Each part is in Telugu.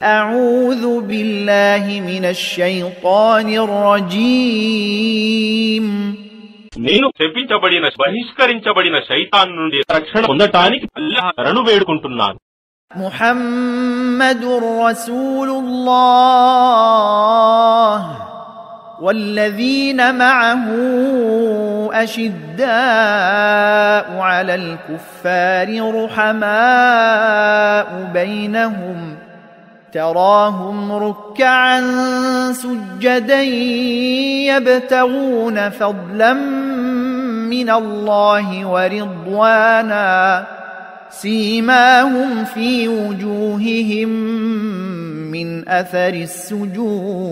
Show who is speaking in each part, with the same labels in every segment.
Speaker 1: أعوذ بالله من الشيطان الرجيم
Speaker 2: నేను శపించబడిన బహిష్కరించబడిన శైతాన్ నుండి రక్షణ పొందటానికి అల్లాహ్ శరణు వేడుకుంటున్నాను.
Speaker 1: محمد رسول الله والذين معه أشداء على الكفار رحماء بينهم تراهم ركعا سجدا يبتغون فضلا من الله ورضوانا سيماهم في وجوههم من أثر السجود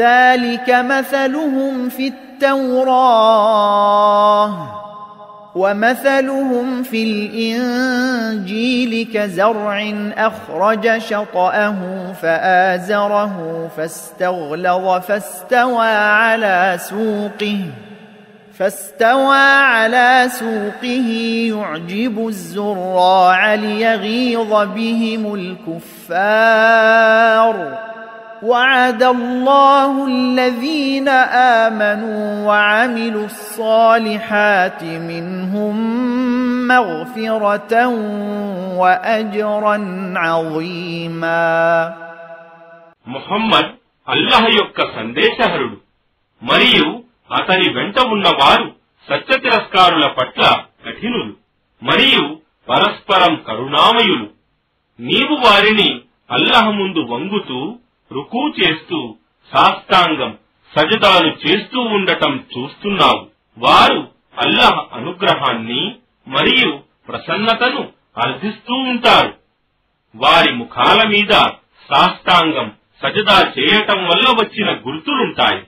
Speaker 1: ذلك مثلهم في التوراة ومثلهم في الإنجيل كزرع أخرج شطأه فآزره فاستغلظ فاستوى على سوقه يعجب الزراع ليغيظ بهم الكفار وعد الله الذين آمنوا وعملوا الصالحات منهم مغفرة وأجرا عظيما.
Speaker 2: ముహమ్మద్ అల్లాహ్ యొక్క సందేశహరుడు మరియు అతని వెంట ఉన్నవారు సత్య తిరస్కారుల పట్ల కఠినులు మరియు పరస్పరం కరుణామయులు. నీవు వారిని అల్లాహ్ ముందు వంగుతూ రుకూ చేస్తూ సాష్టాంగం సజదాలు చేస్తూ ఉండటం చూస్తున్నావు. వారు అల్లాహ్ అనుగ్రహాన్ని మరియు ప్రసన్నతను అర్థిస్తూ ఉంటారు. వారి ముఖాల మీద సాష్టాంగం సజదా చేయటం వల్ల వచ్చిన గుర్తులుంటాయి.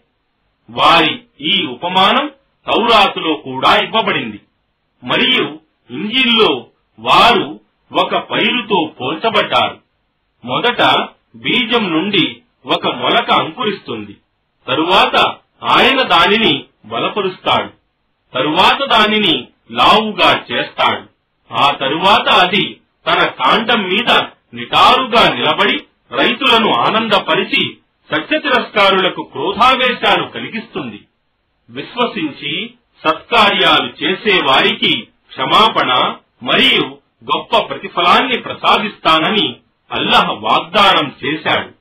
Speaker 2: వారి ఈ ఉపమానం తౌరాతులో కూడా ఇవ్వబడింది మరియు ఇంజిల్లో వారు ఒక పైరుతో పోల్చబడ్డారు. మొదట బీజం నుండి ఒక మొలక అంకురిస్తుంది. తరువాత ఆయన దానిని బలపరుస్తాడు. తరువాత దానిని లావుగా చేస్తాడు. ఆ తరువాత అది తన కాండం మీద నిటారుగా నిలబడి రైతులను ఆనందపరిచి సత్య తిరస్కారులకు క్రోధావేశాలు కలిగిస్తుంది. విశ్వసించి సత్కార్యాలు చేసే వారికి క్షమాపణ మరియు గొప్ప ప్రతిఫలాన్ని ప్రసాదిస్తానని అల్లాహ్ వాగ్దానం చేశాడు.